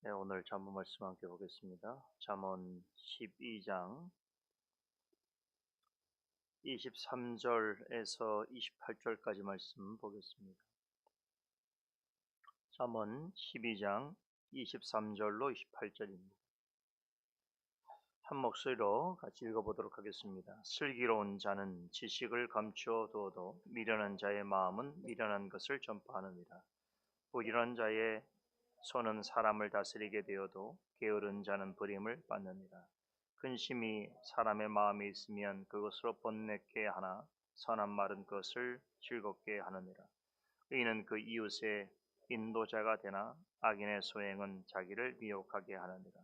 네, 오늘 잠언 말씀 함께 보겠습니다. 잠언 12장 23절에서 28절까지 말씀 보겠습니다. 잠언 12장 23절로 28절입니다. 한 목소리로 같이 읽어보도록 하겠습니다. 슬기로운 자는 지식을 감추어 두어도 미련한 자의 마음은 미련한 것을 전파하느니라. 부지런한 자의 손은 사람을 다스리게 되어도 게으른 자는 버림을 받느니라. 근심이 사람의 마음에 있으면 그것으로 번뇌케 하나 선한 말은 그것을 즐겁게 하느니라. 의인은 그 이웃의 인도자가 되나 악인의 소행은 자기를 미혹하게 하느니라.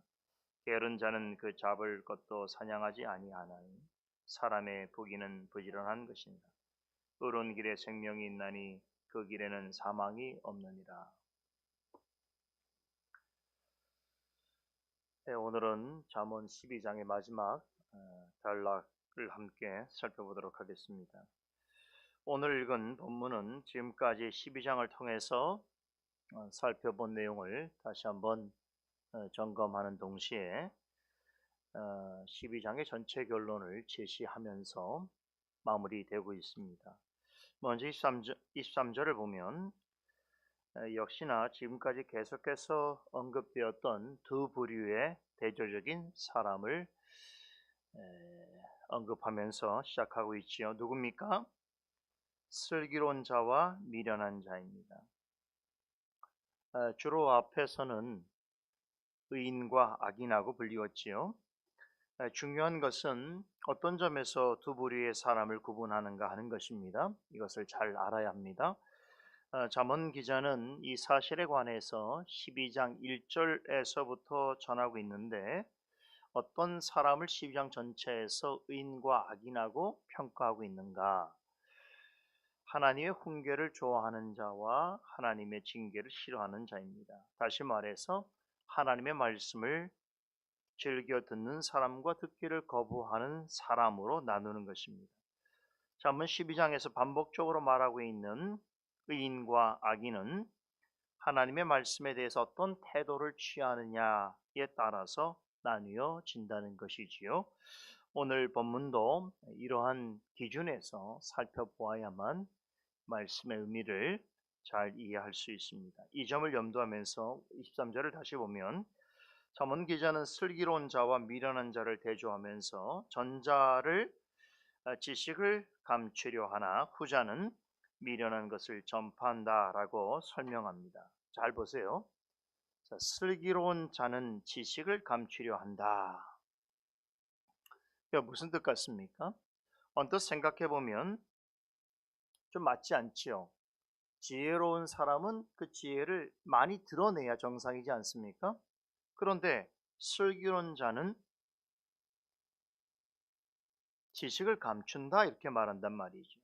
게으른 자는 그 잡을 것도 사냥하지 아니하나니 사람의 부귀는 부지런한 것이니라. 의로운 길에 생명이 있나니 그 길에는 사망이 없느니라. 네, 오늘은 잠언 12장의 마지막 단락을 함께 살펴보도록 하겠습니다. 오늘 읽은 본문은 지금까지 12장을 통해서 살펴본 내용을 다시 한번 점검하는 동시에 12장의 전체 결론을 제시하면서 마무리되고 있습니다. 먼저 23절을 보면 역시나 지금까지 계속해서 언급되었던 두 부류의 대조적인 사람을 언급하면서 시작하고 있지요. 누굽니까? 슬기로운 자와 미련한 자입니다. 주로 앞에서는 의인과 악인하고 불리웠지요. 중요한 것은 어떤 점에서 두 부류의 사람을 구분하는가 하는 것입니다. 이것을 잘 알아야 합니다. 잠언 기자는 이 사실에 관해서 12장 1절에서부터 전하고 있는데 어떤 사람을 12장 전체에서 의인과 악인하고 평가하고 있는가? 하나님의 훈계를 좋아하는 자와 하나님의 징계를 싫어하는 자입니다. 다시 말해서 하나님의 말씀을 즐겨 듣는 사람과 듣기를 거부하는 사람으로 나누는 것입니다. 잠언 12장에서 반복적으로 말하고 있는 의인과 악인은 하나님의 말씀에 대해서 어떤 태도를 취하느냐에 따라서 나뉘어진다는 것이지요. 오늘 본문도 이러한 기준에서 살펴보아야만 말씀의 의미를 잘 이해할 수 있습니다. 이 점을 염두하면서 23절을 다시 보면 잠언 기자는 슬기로운 자와 미련한 자를 대조하면서 전자를 지식을 감추려 하나 후자는 미련한 것을 전파한다라고 설명합니다. 잘 보세요. 자, 슬기로운 자는 지식을 감추려 한다. 이게 무슨 뜻 같습니까? 언뜻 생각해 보면 좀 맞지 않지요. 지혜로운 사람은 그 지혜를 많이 드러내야 정상이지 않습니까? 그런데 슬기로운 자는 지식을 감춘다 이렇게 말한단 말이죠.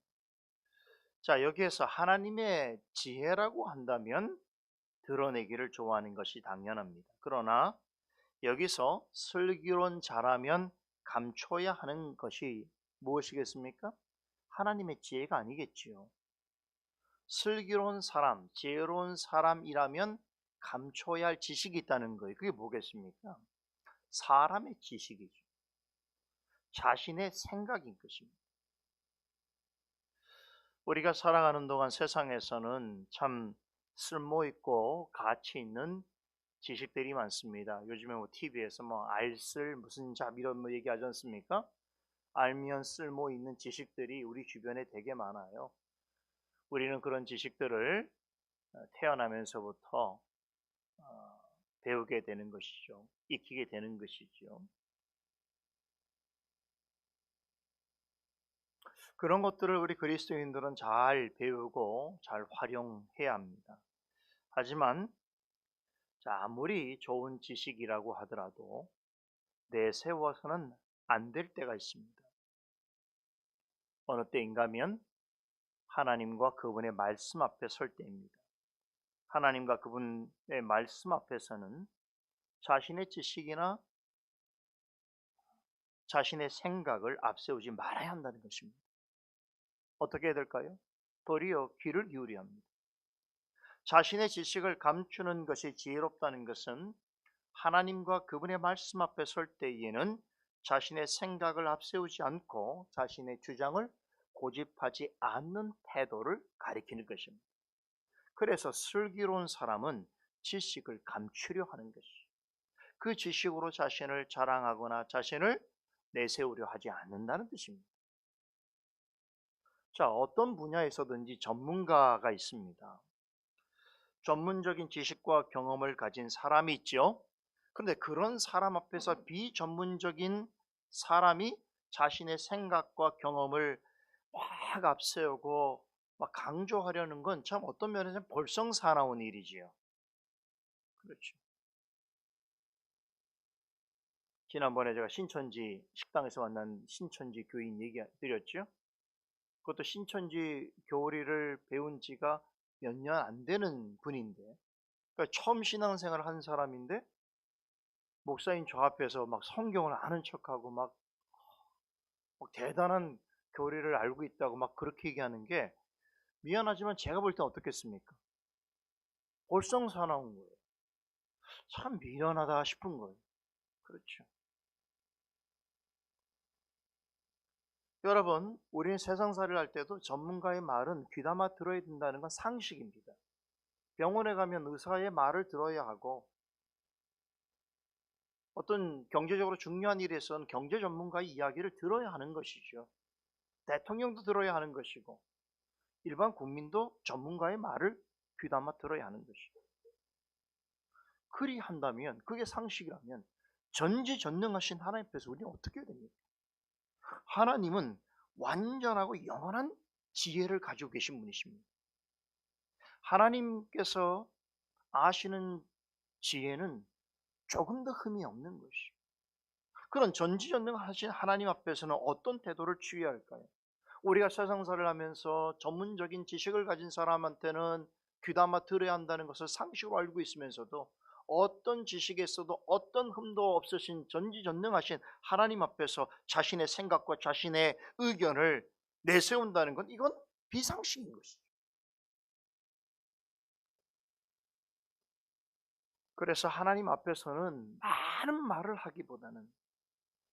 자, 여기에서 하나님의 지혜라고 한다면 드러내기를 좋아하는 것이 당연합니다. 그러나 여기서 슬기로운 자라면 감춰야 하는 것이 무엇이겠습니까? 하나님의 지혜가 아니겠지요. 슬기로운 사람, 지혜로운 사람이라면 감춰야 할 지식이 있다는 거예요. 그게 뭐겠습니까? 사람의 지식이죠. 자신의 생각인 것입니다. 우리가 살아가는 동안 세상에서는 참 쓸모있고 가치 있는 지식들이 많습니다. 요즘에 TV에서 알쓸 무슨 잡 이런 얘기하지 않습니까? 알면 쓸모 있는 지식들이 우리 주변에 되게 많아요. 우리는 그런 지식들을 태어나면서부터 배우게 되는 것이죠. 익히게 되는 것이죠. 그런 것들을 우리 그리스도인들은 잘 배우고 잘 활용해야 합니다. 하지만 아무리 좋은 지식이라고 하더라도 내세워서는 안 될 때가 있습니다. 어느 때인가면 하나님과 그분의 말씀 앞에 설 때입니다. 하나님과 그분의 말씀 앞에서는 자신의 지식이나 자신의 생각을 앞세우지 말아야 한다는 것입니다. 어떻게 해야 될까요? 도리어 귀를 기울여야 합니다. 자신의 지식을 감추는 것이 지혜롭다는 것은 하나님과 그분의 말씀 앞에 설 때에는 자신의 생각을 앞세우지 않고 자신의 주장을 고집하지 않는 태도를 가리키는 것입니다. 그래서 슬기로운 사람은 지식을 감추려 하는 것이, 그 지식으로 자신을 자랑하거나 자신을 내세우려 하지 않는다는 뜻입니다. 자, 어떤 분야에서든지 전문가가 있습니다. 전문적인 지식과 경험을 가진 사람이 있죠. 그런데 그런 사람 앞에서 비전문적인 사람이 자신의 생각과 경험을 막 앞세우고 막 강조하려는 건 참 어떤 면에서는 볼썽사나운 일이지요. 그렇죠. 지난번에 제가 신천지 식당에서 만난 신천지 교인 얘기 드렸죠. 그것도 신천지 교리를 배운 지가 몇 년 안 되는 분인데, 그러니까 처음 신앙생활을 한 사람인데 목사님 저 앞에서 막 성경을 아는 척하고 막 대단한 교리를 알고 있다고 막 그렇게 얘기하는 게, 미안하지만 제가 볼 땐 어떻겠습니까? 볼썽사나운 거예요. 참 미련하다 싶은 거예요. 그렇죠. 여러분, 우리는 세상살이를 할 때도 전문가의 말은 귀담아 들어야 된다는 건 상식입니다. 병원에 가면 의사의 말을 들어야 하고, 어떤 경제적으로 중요한 일에서는 경제 전문가의 이야기를 들어야 하는 것이죠. 대통령도 들어야 하는 것이고, 일반 국민도 전문가의 말을 귀담아 들어야 하는 것이고, 그리 한다면, 그게 상식이라면 전지전능하신 하나님 앞에서 우리는 어떻게 해야 됩니까? 하나님은 완전하고 영원한 지혜를 가지고 계신 분이십니다. 하나님께서 아시는 지혜는 조금 더 흠이 없는 것이죠. 그런 전지전능하신 하나님 앞에서는 어떤 태도를 취해야 할까요? 우리가 세상사를 하면서 전문적인 지식을 가진 사람한테는 귀담아 들어야 한다는 것을 상식으로 알고 있으면서도, 어떤 지식에서도 어떤 흠도 없으신 전지전능하신 하나님 앞에서 자신의 생각과 자신의 의견을 내세운다는 건, 이건 비상식인 것이죠. 그래서 하나님 앞에서는 많은 말을 하기보다는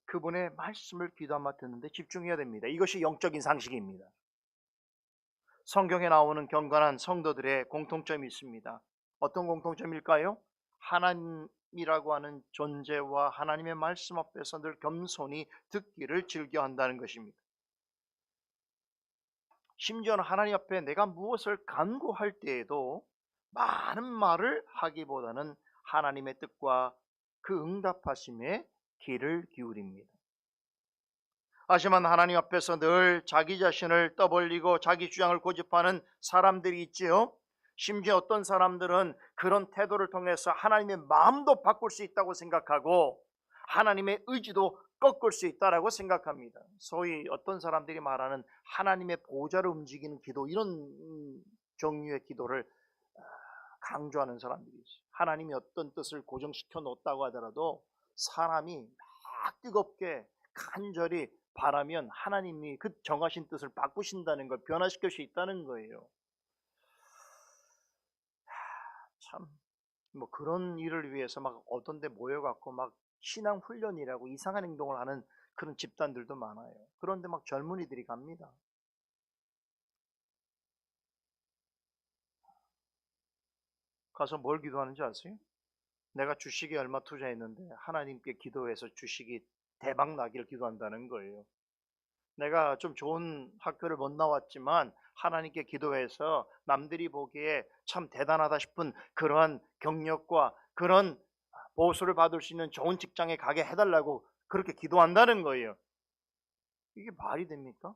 그분의 말씀을 귀담아 듣는데 집중해야 됩니다. 이것이 영적인 상식입니다. 성경에 나오는 경건한 성도들의 공통점이 있습니다. 어떤 공통점일까요? 하나님이라고 하는 존재와 하나님의 말씀 앞에서 늘 겸손히 듣기를 즐겨한다는 것입니다. 심지어는 하나님 앞에 내가 무엇을 간구할 때에도 많은 말을 하기보다는 하나님의 뜻과 그 응답하심에 귀를 기울입니다. 하지만 하나님 앞에서 늘 자기 자신을 떠벌리고 자기 주장을 고집하는 사람들이 있지요. 심지어 어떤 사람들은 그런 태도를 통해서 하나님의 마음도 바꿀 수 있다고 생각하고 하나님의 의지도 꺾을 수 있다고 생각합니다. 소위 어떤 사람들이 말하는 하나님의 보좌를 움직이는 기도, 이런 종류의 기도를 강조하는 사람들이 있어요. 하나님이 어떤 뜻을 고정시켜 놓았다고 하더라도 사람이 막 뜨겁게 간절히 바라면 하나님이 그 정하신 뜻을 바꾸신다는 걸, 변화시킬 수 있다는 거예요. 참, 뭐 그런 일을 위해서 막 어떤 데 모여갖고 막 신앙 훈련이라고 이상한 행동을 하는 그런 집단들도 많아요. 그런데 막 젊은이들이 갑니다. 가서 뭘 기도하는지 아세요? 내가 주식에 얼마 투자했는데 하나님께 기도해서 주식이 대박 나기를 기도한다는 거예요. 내가 좀 좋은 학교를 못 나왔지만 하나님께 기도해서 남들이 보기에 참 대단하다 싶은 그러한 경력과 그런 보수를 받을 수 있는 좋은 직장에 가게 해달라고 그렇게 기도한다는 거예요. 이게 말이 됩니까?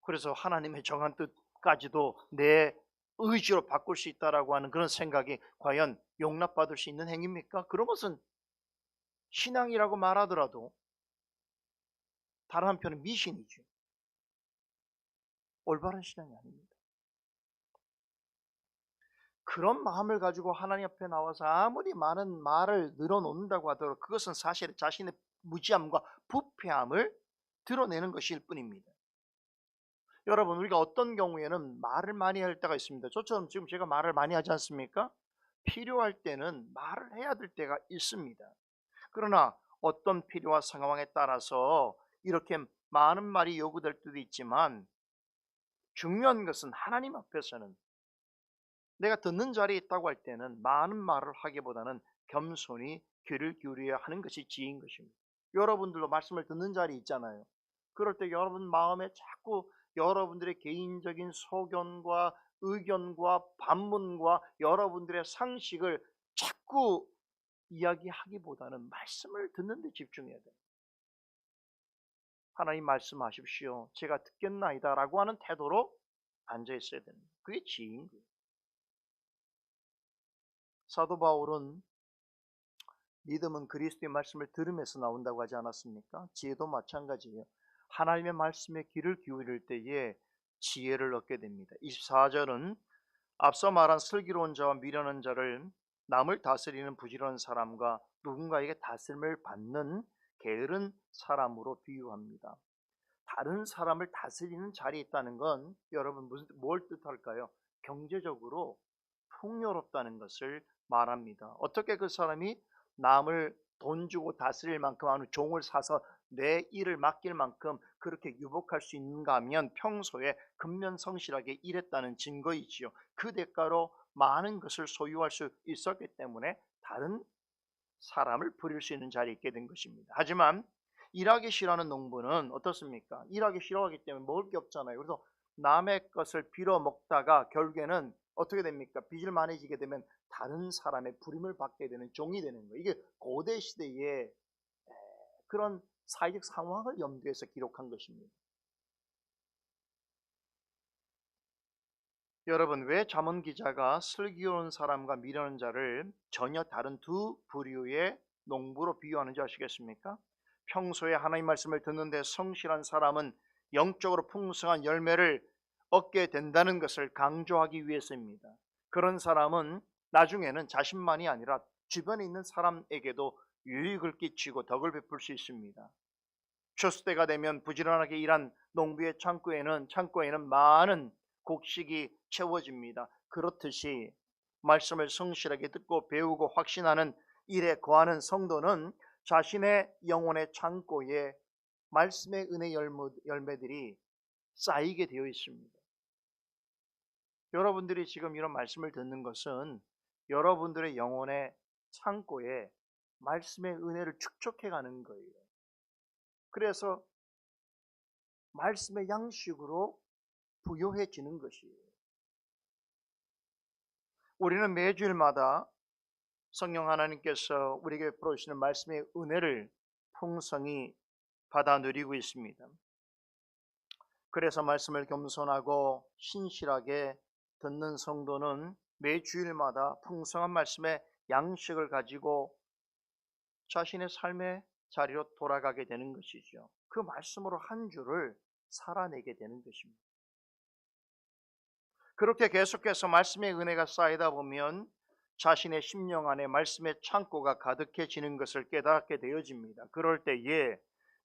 그래서 하나님의 정한 뜻까지도 내 의지로 바꿀 수 있다라고 하는 그런 생각이 과연 용납받을 수 있는 행위입니까? 그런 것은 신앙이라고 말하더라도 다른 한편은 미신이죠. 올바른 신앙이 아닙니다. 그런 마음을 가지고 하나님 앞에 나와서 아무리 많은 말을 늘어놓는다고 하더라도 그것은 사실 자신의 무지함과 부패함을 드러내는 것일 뿐입니다. 여러분, 우리가 어떤 경우에는 말을 많이 할 때가 있습니다. 저처럼 지금 제가 말을 많이 하지 않습니까? 필요할 때는 말을 해야 될 때가 있습니다. 그러나 어떤 필요와 상황에 따라서 이렇게 많은 말이 요구될 때도 있지만, 중요한 것은 하나님 앞에서는 내가 듣는 자리에 있다고 할 때는 많은 말을 하기보다는 겸손히 귀를 기울여야 하는 것이 지혜인 것입니다. 여러분들도 말씀을 듣는 자리에 있잖아요. 그럴 때 여러분 마음에 자꾸 여러분들의 개인적인 소견과 의견과 반문과 여러분들의 상식을 자꾸 이야기하기보다는 말씀을 듣는 데 집중해야 돼요. 하나님 말씀하십시오, 제가 듣겠나이다 라고 하는 태도로 앉아 있어야 됩니다. 그게 지혜인 거예요. 사도 바울은 믿음은 그리스도의 말씀을 들으면서 나온다고 하지 않았습니까? 지혜도 마찬가지예요. 하나님의 말씀에 귀를 기울일 때에 지혜를 얻게 됩니다. 24절은 앞서 말한 슬기로운 자와 미련한 자를 남을 다스리는 부지런한 사람과 누군가에게 다스림을 받는 게으른 사람으로 비유합니다. 다른 사람을 다스리는 자리에 있다는 건 여러분 뭘 뜻할까요? 경제적으로 풍요롭다는 것을 말합니다. 어떻게 그 사람이 남을 돈 주고 다스릴 만큼 하는 종을 사서 내 일을 맡길 만큼 그렇게 유복할 수 있는가 하면 평소에 근면성실하게 일했다는 증거이지요. 그 대가로 많은 것을 소유할 수 있었기 때문에 다른 사람을 부릴 수 있는 자리에 있게 된 것입니다. 하지만 일하기 싫어하는 농부는 어떻습니까? 일하기 싫어하기 때문에 먹을 게 없잖아요. 그래서 남의 것을 빌어 먹다가 결국에는 어떻게 됩니까? 빚을 많이 지게 되면 다른 사람의 부림을 받게 되는 종이 되는 거예요. 이게 고대 시대의 그런 사회적 상황을 염두에서 기록한 것입니다. 여러분, 왜 잠언 기자가 슬기로운 사람과 미련한 자를 전혀 다른 두 부류의 농부로 비유하는지 아시겠습니까? 평소에 하나님 말씀을 듣는데 성실한 사람은 영적으로 풍성한 열매를 얻게 된다는 것을 강조하기 위해서입니다. 그런 사람은 나중에는 자신만이 아니라 주변에 있는 사람에게도 유익을 끼치고 덕을 베풀 수 있습니다. 추수 때가 되면 부지런하게 일한 농부의 창고에는 많은 곡식이 채워집니다. 그렇듯이 말씀을 성실하게 듣고 배우고 확신하는 일에 거하는 성도는 자신의 영혼의 창고에 말씀의 은혜 열매들이 쌓이게 되어 있습니다. 여러분들이 지금 이런 말씀을 듣는 것은 여러분들의 영혼의 창고에 말씀의 은혜를 축적해 가는 거예요. 그래서 말씀의 양식으로 부요해지는 것이에요. 우리는 매주일마다 성령 하나님께서 우리에게 풀어주시는 말씀의 은혜를 풍성히 받아 누리고 있습니다. 그래서 말씀을 겸손하고 신실하게 듣는 성도는 매주일마다 풍성한 말씀의 양식을 가지고 자신의 삶의 자리로 돌아가게 되는 것이죠. 그 말씀으로 한 주를 살아내게 되는 것입니다. 그렇게 계속해서 말씀의 은혜가 쌓이다 보면 자신의 심령 안에 말씀의 창고가 가득해지는 것을 깨닫게 되어집니다. 그럴 때에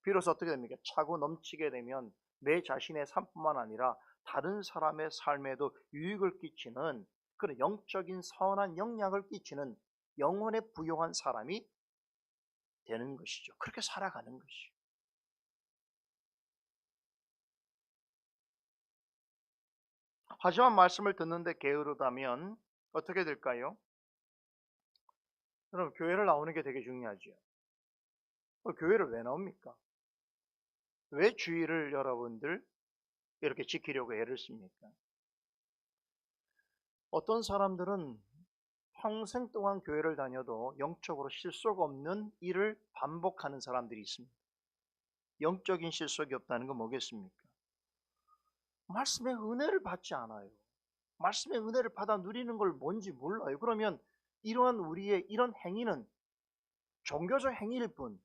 비로소 어떻게 됩니까? 차고 넘치게 되면 내 자신의 삶뿐만 아니라 다른 사람의 삶에도 유익을 끼치는 그런 영적인 선한 영향을 끼치는 영혼에 부요한 사람이 되는 것이죠. 그렇게 살아가는 것이죠. 하지만 말씀을 듣는데 게으르다면 어떻게 될까요? 여러분, 교회를 나오는 게 되게 중요하죠. 교회를 왜 나옵니까? 왜 주의를 여러분들 이렇게 지키려고 애를 씁니까? 어떤 사람들은 평생 동안 교회를 다녀도 영적으로 실속 없는 일을 반복하는 사람들이 있습니다. 영적인 실속이 없다는 건 뭐겠습니까? 말씀의 은혜를 받지 않아요. 말씀의 은혜를 받아 누리는 걸 뭔지 몰라요. 그러면 이러한 우리의 이런 행위는 종교적 행위일 뿐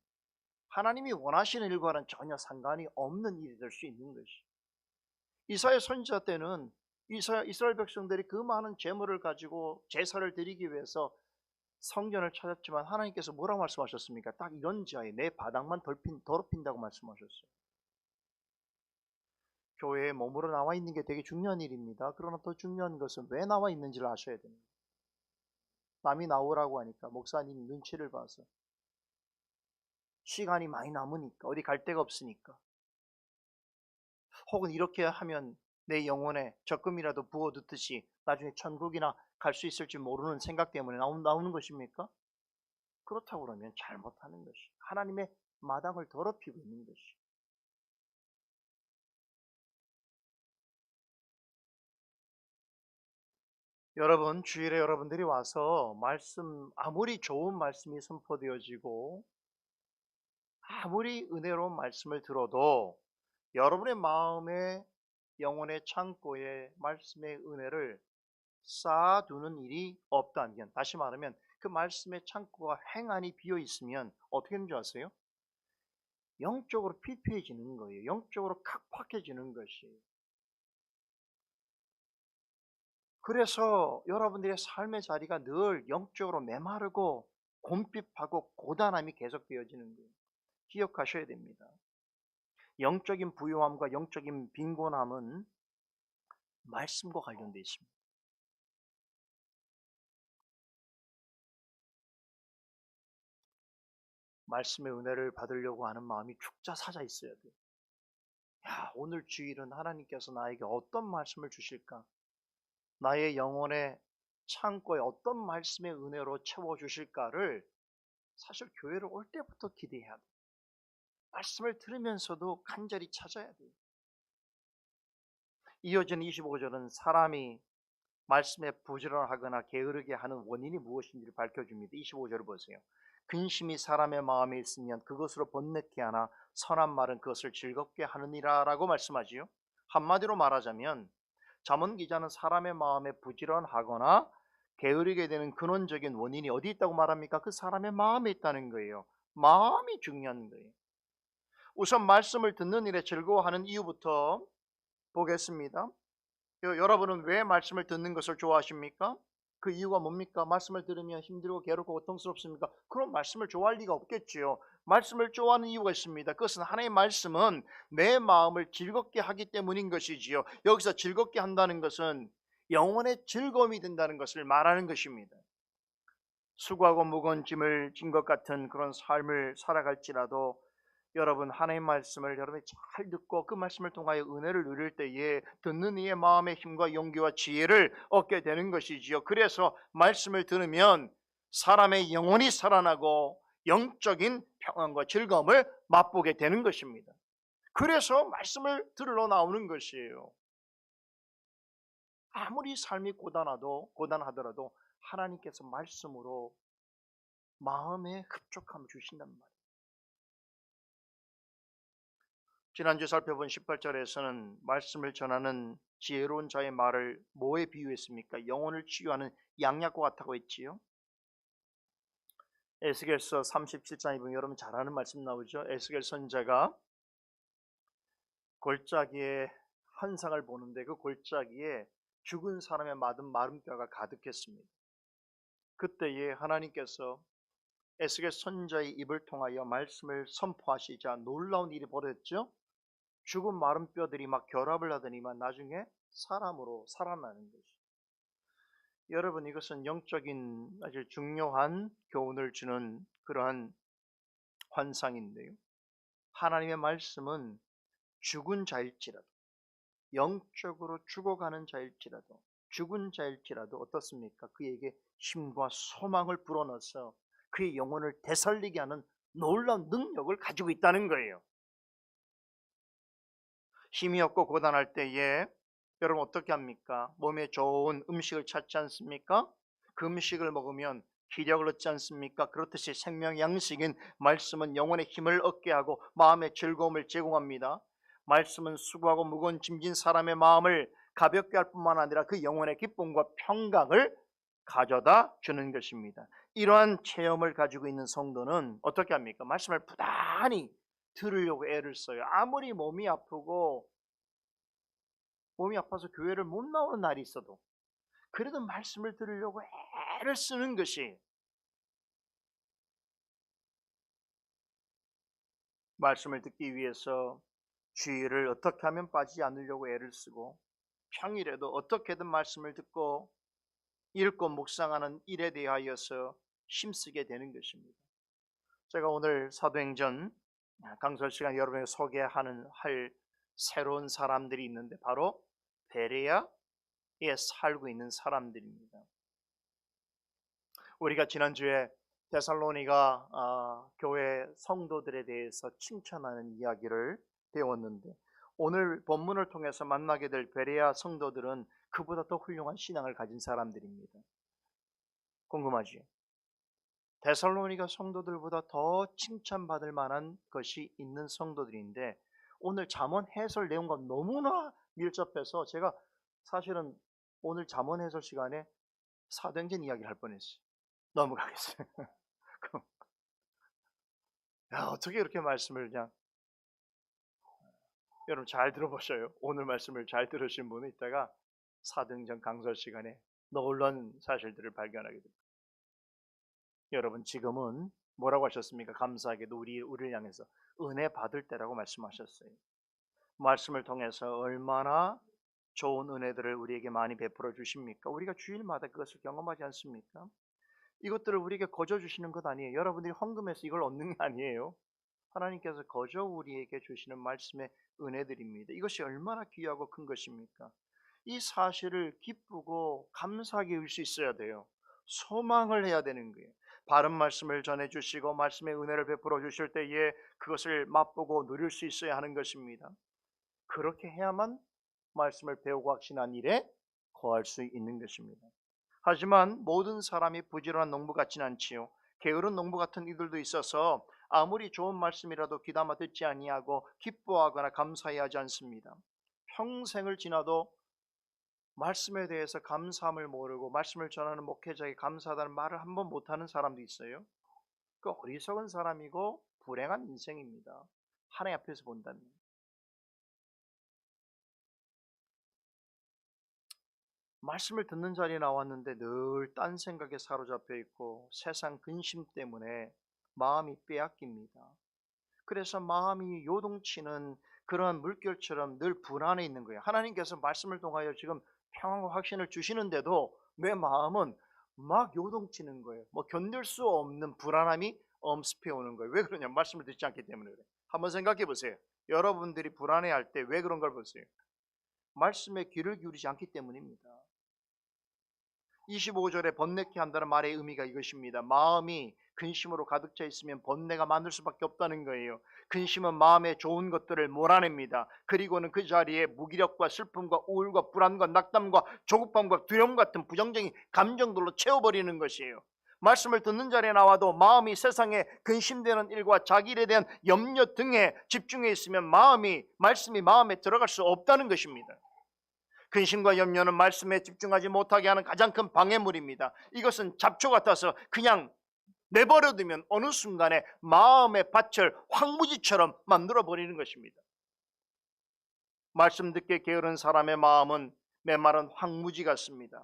하나님이 원하시는 일과는 전혀 상관이 없는 일이 될 수 있는 것이. 이사야 선지자 때는 이스라엘 백성들이 그 많은 재물을 가지고 제사를 드리기 위해서 성전을 찾았지만 하나님께서 뭐라고 말씀하셨습니까? 딱 이런 지하에 내 바닥만 더럽힌다고 말씀하셨어요. 교회에 몸으로 나와 있는 게 되게 중요한 일입니다. 그러나 더 중요한 것은 왜 나와 있는지를 아셔야 됩니다. 남이 나오라고 하니까 목사님 눈치를 봐서 시간이 많이 남으니까 어디 갈 데가 없으니까 혹은 이렇게 하면 내 영혼에 적금이라도 부어두듯이 나중에 천국이나 갈 수 있을지 모르는 생각 때문에 나오는 것입니까? 그렇다고 그러면 잘못하는 것이 하나님의 마당을 더럽히고 있는 것이. 여러분 주일에 여러분들이 와서 말씀 아무리 좋은 말씀이 선포되어지고 아무리 은혜로운 말씀을 들어도 여러분의 마음에 영혼의 창고에 말씀의 은혜를 쌓아두는 일이 없다면, 다시 말하면 그 말씀의 창고가 행안이 비어 있으면 어떻게 되는 줄 아세요? 영적으로 피폐해지는 거예요. 영적으로 각박해지는 것이. 그래서 여러분들의 삶의 자리가 늘 영적으로 메마르고 곰핍하고 고단함이 계속되어지는 거예요. 기억하셔야 됩니다. 영적인 부요함과 영적인 빈곤함은 말씀과 관련되어 있습니다. 말씀의 은혜를 받으려고 하는 마음이 축자 사자 있어야 돼요. 야, 오늘 주일은 하나님께서 나에게 어떤 말씀을 주실까? 나의 영혼의 창고에 어떤 말씀의 은혜로 채워주실까를 사실 교회를 올 때부터 기대해야 돼요. 말씀을 들으면서도 간절히 찾아야 돼요. 이어지는 25절은 사람이 말씀에 부지런하거나 게으르게 하는 원인이 무엇인지를 밝혀줍니다. 25절을 보세요. 근심이 사람의 마음에 있으면 그것으로 번뇌케 하나 선한 말은 그것을 즐겁게 하느니라 라고 말씀하지요. 한마디로 말하자면 잠언 기자는 사람의 마음에 부지런하거나 게으르게 되는 근원적인 원인이 어디 있다고 말합니까? 그 사람의 마음에 있다는 거예요. 마음이 중요한 거예요. 우선 말씀을 듣는 일에 즐거워하는 이유부터 보겠습니다. 여러분은 왜 말씀을 듣는 것을 좋아하십니까? 그 이유가 뭡니까? 말씀을 들으면 힘들고 괴롭고 고통스럽습니까? 그런 말씀을 좋아할 리가 없겠지요. 말씀을 좋아하는 이유가 있습니다. 그것은 하나님의 말씀은 내 마음을 즐겁게 하기 때문인 것이지요. 여기서 즐겁게 한다는 것은 영혼의 즐거움이 된다는 것을 말하는 것입니다. 수고하고 무거운 짐을 진 것 같은 그런 삶을 살아갈지라도 여러분 하나님의 말씀을 여러분이 잘 듣고 그 말씀을 통하여 은혜를 누릴 때에 듣는 이의 마음의 힘과 용기와 지혜를 얻게 되는 것이지요. 그래서 말씀을 들으면 사람의 영혼이 살아나고 영적인 평안과 즐거움을 맛보게 되는 것입니다. 그래서 말씀을 들으러 나오는 것이에요. 아무리 삶이 고단하더라도 하나님께서 말씀으로 마음의 흡족함을 주신단 말이에요. 지난주 살펴본 18절에서는 말씀을 전하는 지혜로운 자의 말을 뭐에 비유했습니까? 영혼을 치유하는 양약과 같다고 했지요. 에스겔서 37장에 보면 여러분 잘 아는 말씀 나오죠. 에스겔 선지자가 골짜기에 환상을 보는데 그 골짜기에 죽은 사람의 마른 뼈가 가득했습니다. 그때에 하나님께서 에스겔 선지자의 입을 통하여 말씀을 선포하시자 놀라운 일이 벌어졌죠. 죽은 마른 뼈들이 막 결합을 하더니만 나중에 사람으로 살아나는 것이. 여러분 이것은 영적인 아주 중요한 교훈을 주는 그러한 환상인데요. 하나님의 말씀은 죽은 자일지라도 영적으로 죽어가는 자일지라도 죽은 자일지라도 어떻습니까? 그에게 힘과 소망을 불어넣어서 그의 영혼을 되살리게 하는 놀라운 능력을 가지고 있다는 거예요. 힘이 없고 고단할 때에 여러분 어떻게 합니까? 몸에 좋은 음식을 찾지 않습니까? 그 음식을 먹으면 기력을 얻지 않습니까? 그렇듯이 생명 양식인 말씀은 영혼의 힘을 얻게 하고 마음의 즐거움을 제공합니다. 말씀은 수고하고 무거운 짐진 사람의 마음을 가볍게 할 뿐만 아니라 그 영혼의 기쁨과 평강을 가져다 주는 것입니다. 이러한 체험을 가지고 있는 성도는 어떻게 합니까? 말씀을 부단히 들으려고 애를 써요. 아무리 몸이 아파서 교회를 못 나오는 날이 있어도 그래도 말씀을 들으려고 애를 쓰는 것이, 말씀을 듣기 위해서 주의를 어떻게 하면 빠지지 않으려고 애를 쓰고 평일에도 어떻게든 말씀을 듣고 읽고 묵상하는 일에 대하여서 힘쓰게 되는 것입니다. 제가 오늘 사도행전 강설 시간 여러분에게 할 새로운 사람들이 있는데 바로 베레아에 살고 있는 사람들입니다. 우리가 지난주에 데살로니가 교회 성도들에 대해서 칭찬하는 이야기를 배웠는데 오늘 본문을 통해서 만나게 될 베레아 성도들은 그보다 더 훌륭한 신앙을 가진 사람들입니다. 궁금하지? 데살로니가 성도들보다 더 칭찬받을 만한 것이 있는 성도들인데 오늘 잠언 해설 내용과 너무나 밀접해서 제가 사실은 오늘 잠언 해설 시간에 사도행전 이야기를 할 뻔했어요. 넘어가겠어요. 야, 어떻게 이렇게 말씀을 그냥 여러분 잘 들어보셔요. 오늘 말씀을 잘 들으신 분은 이따가 사도행전 강설 시간에 놀라운 사실들을 발견하게 됩니다. 여러분 지금은 뭐라고 하셨습니까? 감사하게도 우리를 향해서 은혜 받을 때라고 말씀하셨어요. 말씀을 통해서 얼마나 좋은 은혜들을 우리에게 많이 베풀어 주십니까? 우리가 주일마다 그것을 경험하지 않습니까? 이것들을 우리에게 거저 주시는 것 아니에요. 여러분들이 헌금해서 이걸 얻는 게 아니에요. 하나님께서 거저 우리에게 주시는 말씀의 은혜들입니다. 이것이 얼마나 귀하고 큰 것입니까? 이 사실을 기쁘고 감사하게 여길 수 있어야 돼요. 소망을 해야 되는 거예요. 바른 말씀을 전해주시고 말씀의 은혜를 베풀어 주실 때에 그것을 맛보고 누릴 수 있어야 하는 것입니다. 그렇게 해야만 말씀을 배우고 확신한 일에 거할 수 있는 것입니다. 하지만 모든 사람이 부지런한 농부 같지는 않지요. 게으른 농부 같은 이들도 있어서 아무리 좋은 말씀이라도 귀담아 듣지 아니하고 기뻐하거나 감사해하지 않습니다. 평생을 지나도 말씀에 대해서 감사함을 모르고 말씀을 전하는 목회자에게 감사하다는 말을 한번 못하는 사람도 있어요. 그 어리석은 사람이고 불행한 인생입니다. 하나님 앞에서 본다면. 말씀을 듣는 자리에 나왔는데 늘 딴 생각에 사로잡혀 있고 세상 근심 때문에 마음이 빼앗깁니다. 그래서 마음이 요동치는 그러한 물결처럼 늘 불안해 있는 거예요. 하나님께서 말씀을 통하여 지금 평안과 확신을 주시는데도 내 마음은 막 요동치는 거예요. 뭐 견딜 수 없는 불안함이 엄습해 오는 거예요. 왜 그러냐? 말씀을 듣지 않기 때문에 그래요. 한번 생각해 보세요. 여러분들이 불안해할 때 왜 그런 걸 보세요. 말씀에 귀를 기울이지 않기 때문입니다. 25절에 번뇌케 한다는 말의 의미가 이것입니다. 마음이 근심으로 가득 차 있으면 번뇌가 많을 수밖에 없다는 거예요. 근심은 마음에 좋은 것들을 몰아냅니다. 그리고는 그 자리에 무기력과 슬픔과 우울과 불안과 낙담과 조급함과 두려움 같은 부정적인 감정들로 채워버리는 것이에요. 말씀을 듣는 자리에 나와도 마음이 세상에 근심되는 일과 자기 일에 대한 염려 등에 집중해 있으면 말씀이 마음에 들어갈 수 없다는 것입니다. 근심과 염려는 말씀에 집중하지 못하게 하는 가장 큰 방해물입니다. 이것은 잡초 같아서 그냥 내버려두면 어느 순간에 마음의 밭을 황무지처럼 만들어버리는 것입니다. 말씀 듣게 게으른 사람의 마음은 메마른 황무지 같습니다.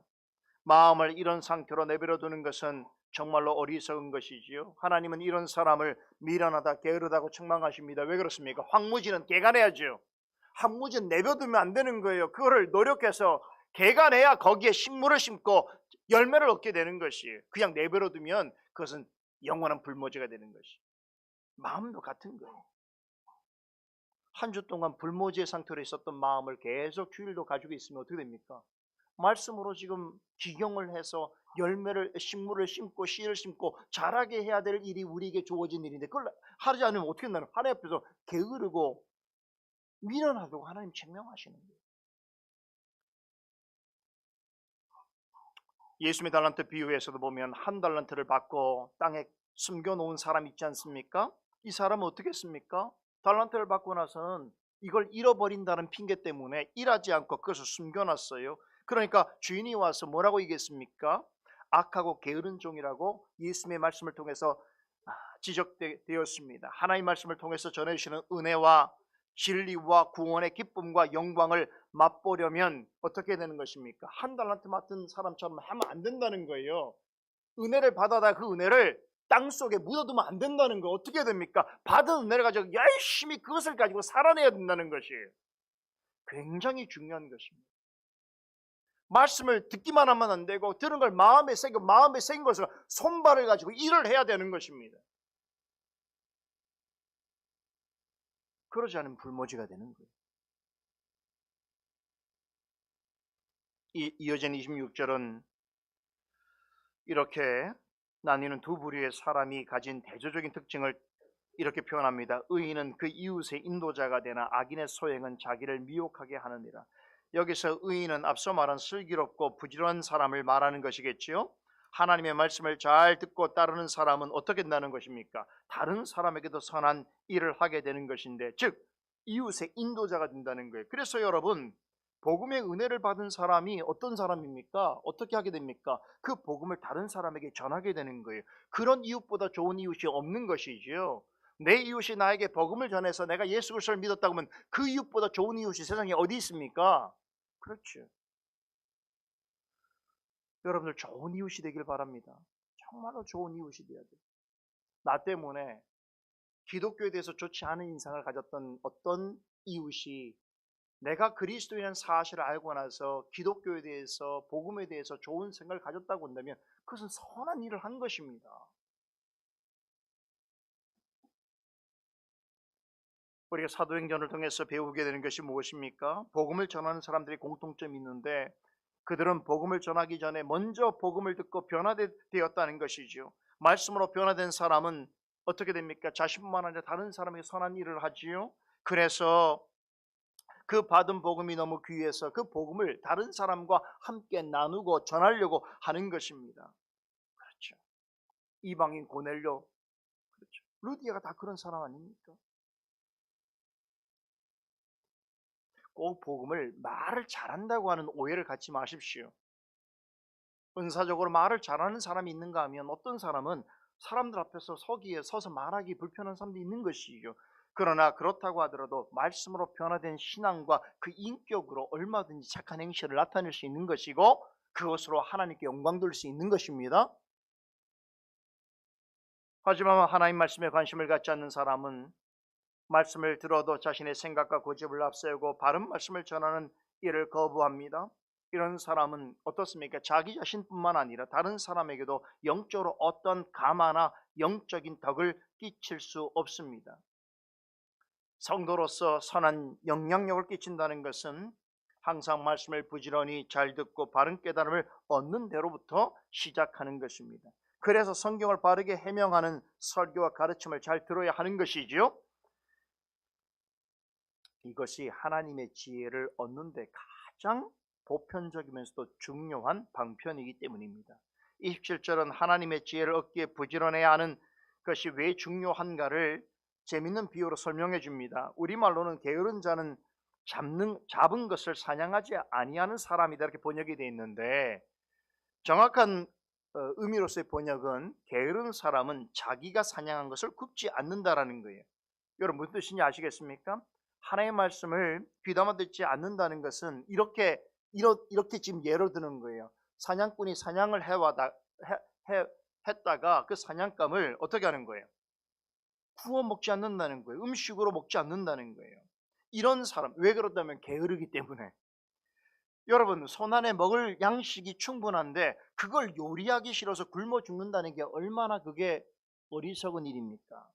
마음을 이런 상태로 내버려두는 것은 정말로 어리석은 것이지요. 하나님은 이런 사람을 미련하다 게으르다고 책망하십니다. 왜 그렇습니까? 황무지는 개간해야죠. 황무지는 내버두면 안 되는 거예요. 그거를 노력해서 개간해야 거기에 식물을 심고 열매를 얻게 되는 것이에요. 그냥 내버려두면 그것은 영원한 불모지가 되는 것이에요. 마음도 같은 거예요. 한 주 동안 불모지의 상태로 있었던 마음을 계속 주일도 가지고 있으면 어떻게 됩니까? 말씀으로 지금 기경을 해서 식물을 심고 씨를 심고 자라게 해야 될 일이 우리에게 주어진 일인데 그걸 하지 않으면 어떻게 된다는 하나님 앞에서 게으르고 미련하다고 하나님 책명하시는 거예요. 예수님의 달란트 비유에서도 보면 한 달란트를 받고 땅에 숨겨놓은 사람 있지 않습니까? 이 사람은 어떻게 했습니까? 달란트를 받고 나서는 이걸 잃어버린다는 핑계 때문에 일하지 않고 그것을 숨겨놨어요. 그러니까 주인이 와서 뭐라고 얘기했습니까? 악하고 게으른 종이라고 예수님의 말씀을 통해서 지적되었습니다. 하나님의 말씀을 통해서 전해주시는 은혜와 진리와 구원의 기쁨과 영광을 맛보려면 어떻게 되는 것입니까? 한 달란트 맡은 사람처럼 하면 안 된다는 거예요. 은혜를 받아다 그 은혜를 땅속에 묻어두면 안 된다는 거. 어떻게 됩니까? 받은 은혜를 가지고 열심히 그것을 가지고 살아내야 된다는 것이에요. 굉장히 중요한 것입니다. 말씀을 듣기만 하면 안 되고 들은 걸 마음에 새기고 마음에 새긴 것을 손발을 가지고 일을 해야 되는 것입니다. 그러지 않으면 불모지가 되는 거예요. 이어진 26절은 이렇게 나뉘는 두 부류의 사람이 가진 대조적인 특징을 이렇게 표현합니다. 의인은 그 이웃의 인도자가 되나 악인의 소행은 자기를 미혹하게 하느니라. 여기서 의인은 앞서 말한 슬기롭고 부지런한 사람을 말하는 것이겠지요. 하나님의 말씀을 잘 듣고 따르는 사람은 어떻게 된다는 것입니까? 다른 사람에게도 선한 일을 하게 되는 것인데, 즉 이웃의 인도자가 된다는 거예요. 그래서 여러분, 복음의 은혜를 받은 사람이 어떤 사람입니까? 어떻게 하게 됩니까? 그 복음을 다른 사람에게 전하게 되는 거예요. 그런 이웃보다 좋은 이웃이 없는 것이지요. 내 이웃이 나에게 복음을 전해서 내가 예수 그리스도를 믿었다고 하면 그 이웃보다 좋은 이웃이 세상에 어디 있습니까? 그렇죠. 여러분들 좋은 이웃이 되길 바랍니다. 정말로 좋은 이웃이 되어야 돼요. 나 때문에 기독교에 대해서 좋지 않은 인상을 가졌던 어떤 이웃이 내가 그리스도인이라는 사실을 알고 나서 기독교에 대해서 복음에 대해서 좋은 생각을 가졌다고 한다면 그것은 선한 일을 한 것입니다. 우리가 사도행전을 통해서 배우게 되는 것이 무엇입니까? 복음을 전하는 사람들이 공통점이 있는데 그들은 복음을 전하기 전에 먼저 복음을 듣고 변화되었다는 것이죠. 말씀으로 변화된 사람은 어떻게 됩니까? 자신뿐만 아니라 다른 사람에게 선한 일을 하지요. 그래서 그 받은 복음이 너무 귀해서 그 복음을 다른 사람과 함께 나누고 전하려고 하는 것입니다. 그렇죠. 이방인 고넬료, 그렇죠. 루디아가 다 그런 사람 아닙니까? 꼭 복음을 말을 잘한다고 하는 오해를 갖지 마십시오. 은사적으로 말을 잘하는 사람이 있는가 하면 어떤 사람은 사람들 앞에서 서기에 서서 말하기 불편한 사람도 있는 것이죠. 그러나 그렇다고 하더라도 말씀으로 변화된 신앙과 그 인격으로 얼마든지 착한 행실을 나타낼 수 있는 것이고 그것으로 하나님께 영광 돌릴 수 있는 것입니다. 하지만 하나님 말씀에 관심을 갖지 않는 사람은 말씀을 들어도 자신의 생각과 고집을 앞세우고 바른 말씀을 전하는 일을 거부합니다. 이런 사람은 어떻습니까? 자기 자신뿐만 아니라 다른 사람에게도 영적으로 어떤 감화나 영적인 덕을 끼칠 수 없습니다. 성도로서 선한 영향력을 끼친다는 것은 항상 말씀을 부지런히 잘 듣고 바른 깨달음을 얻는 데로부터 시작하는 것입니다. 그래서 성경을 바르게 해명하는 설교와 가르침을 잘 들어야 하는 것이지요. 이것이 하나님의 지혜를 얻는 데 가장 보편적이면서도 중요한 방편이기 때문입니다. 27절은 하나님의 지혜를 얻기에 부지런해야 하는 것이 왜 중요한가를 재밌는 비유로 설명해 줍니다. 우리말로는 게으른 자는 잡은 것을 사냥하지 아니하는 사람이다 이렇게 번역이 되어 있는데 정확한 의미로서의 번역은 게으른 사람은 자기가 사냥한 것을 굽지 않는다라는 거예요. 여러분 무슨 뜻인지 아시겠습니까? 하나님의 말씀을 귀담아 듣지 않는다는 것은 이렇게 지금 예로 드는 거예요. 사냥꾼이 사냥을 했다가 그 사냥감을 어떻게 하는 거예요? 구워 먹지 않는다는 거예요. 음식으로 먹지 않는다는 거예요. 이런 사람, 왜 그렇다면 게으르기 때문에. 여러분 손 안에 먹을 양식이 충분한데 그걸 요리하기 싫어서 굶어 죽는다는 게 얼마나 그게 어리석은 일입니까?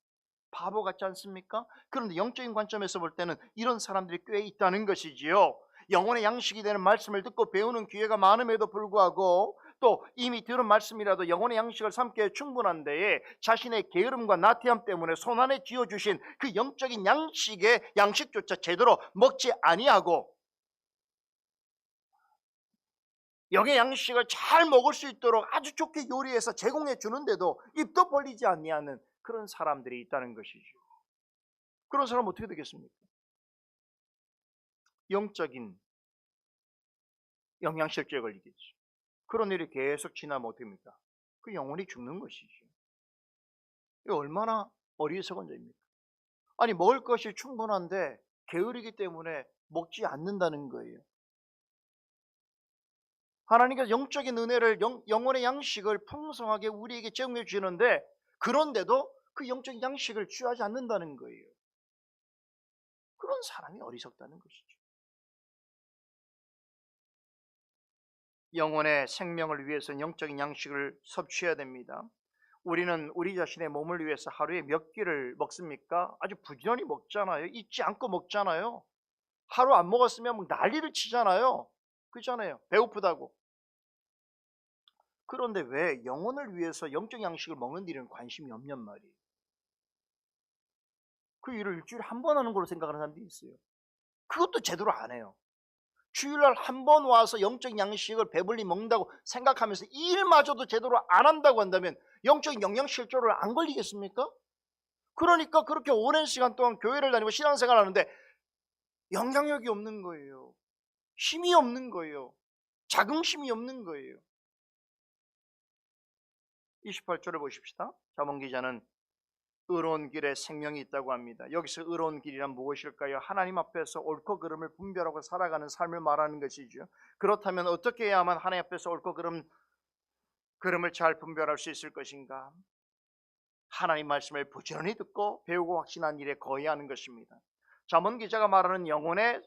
바보 같지 않습니까? 그런데 영적인 관점에서 볼 때는 이런 사람들이 꽤 있다는 것이지요. 영혼의 양식이 되는 말씀을 듣고 배우는 기회가 많음에도 불구하고 또 이미 들은 말씀이라도 영혼의 양식을 삼기에 충분한 데에 자신의 게으름과 나태함 때문에 손안에 쥐어주신 그 영적인 양식의 양식조차 제대로 먹지 아니하고 영의 양식을 잘 먹을 수 있도록 아주 좋게 요리해서 제공해 주는데도 입도 벌리지 아니하는 그런 사람들이 있다는 것이죠. 그런 사람은 어떻게 되겠습니까? 영적인 영양실조에 걸리겠죠. 그런 일이 계속 지나면 어떻게 됩니까? 그 영혼이 죽는 것이죠. 이게 얼마나 어리석은 점입니까? 아니 먹을 것이 충분한데 게으르기 때문에 먹지 않는다는 거예요. 하나님께서 영적인 은혜를 영혼의 양식을 풍성하게 우리에게 제공해 주시는데 그런데도 그 영적인 양식을 취하지 않는다는 거예요. 그런 사람이 어리석다는 것이죠. 영혼의 생명을 위해서 영적인 양식을 섭취해야 됩니다. 우리는 우리 자신의 몸을 위해서 하루에 몇 끼를 먹습니까? 아주 부지런히 먹잖아요. 잊지 않고 먹잖아요. 하루 안 먹었으면 뭐 난리를 치잖아요. 그렇잖아요. 배고프다고. 그런데 왜 영혼을 위해서 영적 양식을 먹는 일에는 관심이 없냔 말이에요. 그 일을 일주일에 한 번 하는 걸로 생각하는 사람들이 있어요. 그것도 제대로 안 해요. 주일날 한 번 와서 영적 양식을 배불리 먹는다고 생각하면서 이 일마저도 제대로 안 한다고 한다면 영적인 영양실조를 안 걸리겠습니까? 그러니까 그렇게 오랜 시간 동안 교회를 다니고 신앙생활을 하는데 영향력이 없는 거예요. 힘이 없는 거예요. 자긍심이 없는 거예요. 28절을 보십시다. 잠언 기자는 의로운 길에 생명이 있다고 합니다. 여기서 의로운 길이란 무엇일까요? 하나님 앞에서 옳고 그름을 분별하고 살아가는 삶을 말하는 것이죠. 그렇다면 어떻게 해야만 하나님 앞에서 옳고 그름을 잘 분별할 수 있을 것인가? 하나님 말씀을 부지런히 듣고 배우고 확신한 일에 거의하는 것입니다. 잠언 기자가 말하는 영혼의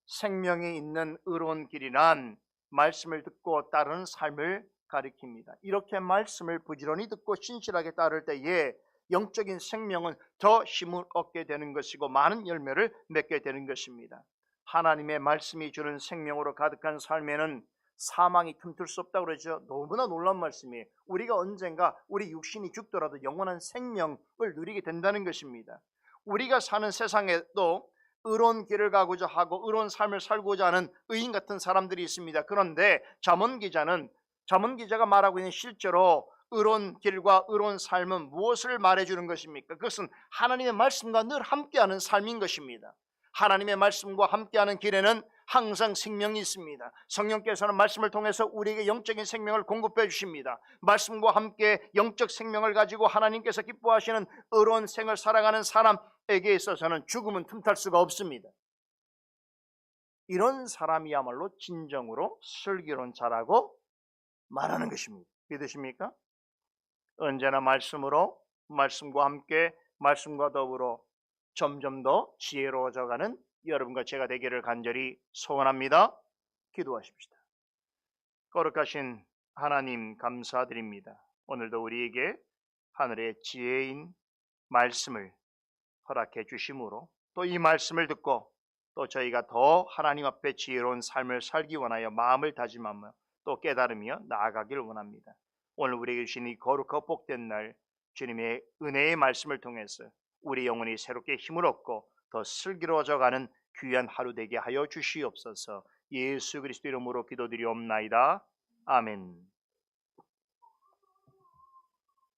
생명이 있는 의로운 길이란 말씀을 듣고 따르는 삶을 가리킵니다. 이렇게 말씀을 부지런히 듣고 신실하게 따를 때에 영적인 생명은 더 힘을 얻게 되는 것이고 많은 열매를 맺게 되는 것입니다. 하나님의 말씀이 주는 생명으로 가득한 삶에는 사망이 틈틀 수 없다고 그러죠. 너무나 놀라운 말씀이에요. 우리가 언젠가 우리 육신이 죽더라도 영원한 생명을 누리게 된다는 것입니다. 우리가 사는 세상에도 의로운 길을 가고자 하고 의로운 삶을 살고자 하는 의인 같은 사람들이 있습니다. 그런데 잠언 기자가 말하고 있는 실제로 의로운 길과 의로운 삶은 무엇을 말해주는 것입니까? 그것은 하나님의 말씀과 늘 함께하는 삶인 것입니다. 하나님의 말씀과 함께하는 길에는 항상 생명이 있습니다. 성령께서는 말씀을 통해서 우리에게 영적인 생명을 공급해 주십니다. 말씀과 함께 영적 생명을 가지고 하나님께서 기뻐하시는 의로운 생을 살아가는 사람에게 있어서는 죽음은 틈탈 수가 없습니다. 이런 사람이야말로 진정으로 슬기로운 자라고 말하는 것입니다. 믿으십니까? 언제나 말씀으로, 말씀과 함께, 말씀과 더불어 점점 더 지혜로워져가는 여러분과 제가 되기를 간절히 소원합니다. 기도하십시다. 거룩하신 하나님 감사드립니다. 오늘도 우리에게 하늘의 지혜인 말씀을 허락해 주심으로 또 이 말씀을 듣고 또 저희가 더 하나님 앞에 지혜로운 삶을 살기 원하여 마음을 다짐하며 또 깨달으며 나아가기를 원합니다. 오늘 우리에게 주신 이 거룩하고 복된 날 주님의 은혜의 말씀을 통해서 우리 영혼이 새롭게 힘을 얻고 더 슬기로워져가는 귀한 하루 되게 하여 주시옵소서. 예수 그리스도 이름으로 기도드리옵나이다. 아멘.